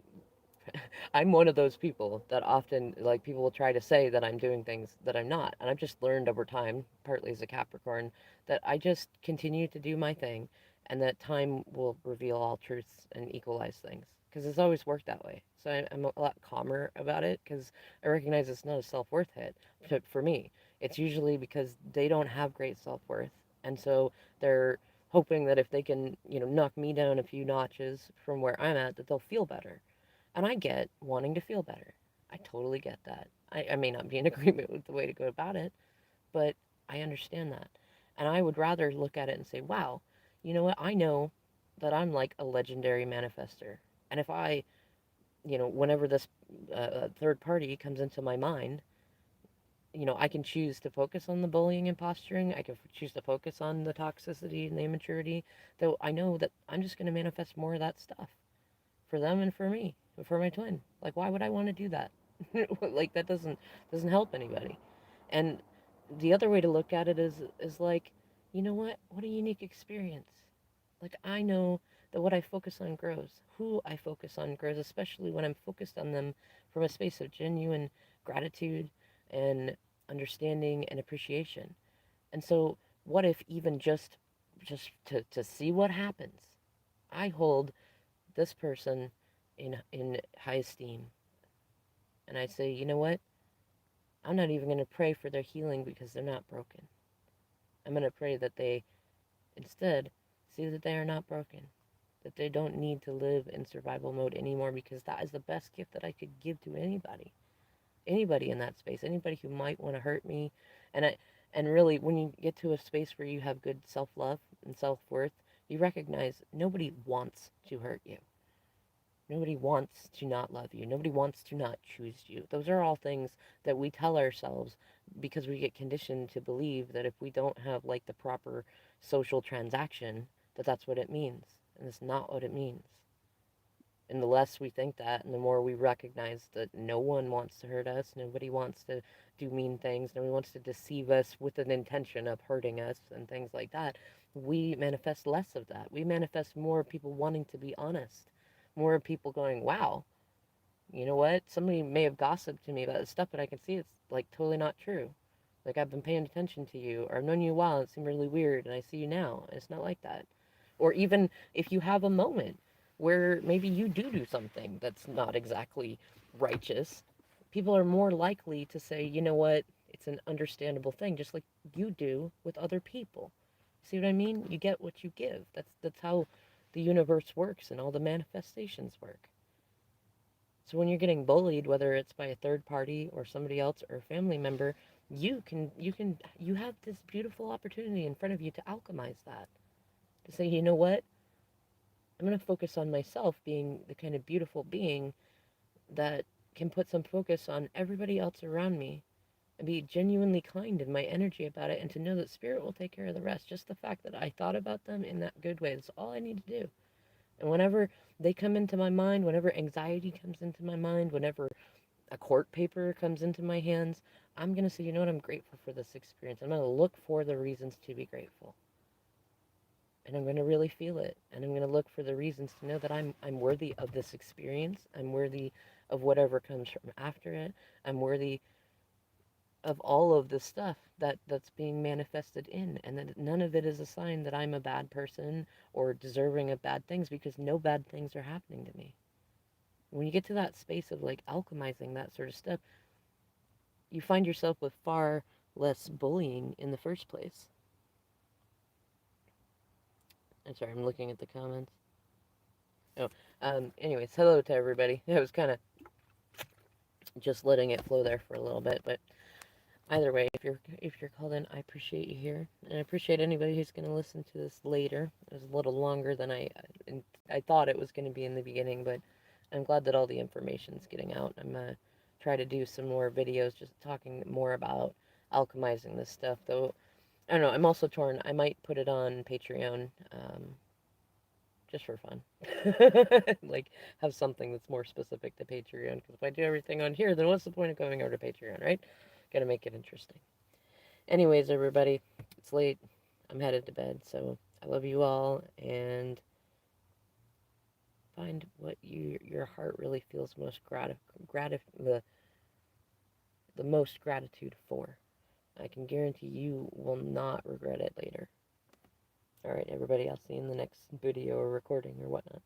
Speaker 1: I'm one of those people that often, like, people will try to say that I'm doing things that I'm not. And I've just learned over time, partly as a Capricorn, that I just continue to do my thing, and that time will reveal all truths and equalize things. Because it's always worked that way. So I'm a lot calmer about it because I recognize it's not a self worth hit for me. It's usually because they don't have great self worth. And so they're hoping that if they can, knock me down a few notches from where I'm at, that they'll feel better. And I get wanting to feel better. I totally get that. I may not be in agreement with the way to go about it, but I understand that. And I would rather look at it and say, wow, you know what? I know that I'm like a legendary manifester. And if whenever this third party comes into my mind, I can choose to focus on the bullying and posturing. I can choose to focus on the toxicity and the immaturity. Though I know that I'm just going to manifest more of that stuff for them and for me, and for my twin. Like, why would I want to do that? Like, that doesn't help anybody. And the other way to look at it is like, you know what a unique experience. Like, I know that what I focus on grows. Who I focus on grows, especially when I'm focused on them from a space of genuine gratitude and understanding and appreciation. And so, what if even just to see what happens, I hold this person in high esteem, and I say, you know what? I'm not even going to pray for their healing because they're not broken. I'm going to pray that they instead see that they are not broken, that they don't need to live in survival mode anymore, because that is the best gift that I could give to anybody in that space, anybody who might want to hurt me. And really, when you get to a space where you have good self-love and self-worth, you recognize nobody wants to hurt you. Nobody wants to not love you. Nobody wants to not choose you. Those are all things that we tell ourselves because we get conditioned to believe that if we don't have like the proper social transaction, that that's what it means. And it's not what it means. And the less we think that, and the more we recognize that no one wants to hurt us, nobody wants to do mean things, nobody wants to deceive us with an intention of hurting us and things like that, we manifest less of that. We manifest more people wanting to be honest, more people going, wow, you know what? Somebody may have gossiped to me about this stuff, but I can see it's like totally not true. Like, I've been paying attention to you, or I've known you a while, and it seemed really weird, and I see you now, and it's not like that. Or even if you have a moment, where maybe you do something that's not exactly righteous, people are more likely to say, you know what, it's an understandable thing, just like you do with other people. See what I mean? You get what you give. That's how the universe works and all the manifestations work. So when you're getting bullied, whether it's by a third party or somebody else or a family member, you have this beautiful opportunity in front of you to alchemize that. To say, you know what? I'm going to focus on myself being the kind of beautiful being that can put some focus on everybody else around me and be genuinely kind in my energy about it, and to know that spirit will take care of the rest. Just the fact that I thought about them in that good way, that's all I need to do. And whenever they come into my mind, whenever anxiety comes into my mind, whenever a court paper comes into my hands, I'm going to say, you know what, I'm grateful for this experience. I'm going to look for the reasons to be grateful. And I'm going to really feel it. And I'm going to look for the reasons to know that I'm worthy of this experience. I'm worthy of whatever comes from after it. I'm worthy of all of the stuff that's being manifested in, and that none of it is a sign that I'm a bad person or deserving of bad things, because no bad things are happening to me. When you get to that space of like alchemizing that sort of stuff, you find yourself with far less bullying in the first place. I'm sorry, I'm looking at the comments. Oh, anyways, hello to everybody. I was kind of just letting it flow there for a little bit, but either way, if you're called in, I appreciate you here, and I appreciate anybody who's going to listen to this later. It was a little longer than I thought it was going to be in the beginning, but I'm glad that all the information's getting out. I'm gonna try to do some more videos, just talking more about alchemizing this stuff. Though I don't know, I'm also torn. I might put it on Patreon, just for fun, like have something that's more specific to Patreon. Because if I do everything on here, then what's the point of going over to Patreon, right? Got to make it interesting. Anyways, everybody, it's late. I'm headed to bed, so I love you all, and find what your heart really feels most the most gratitude for. I can guarantee you will not regret it later. All right, everybody, I'll see you in the next video or recording or whatnot.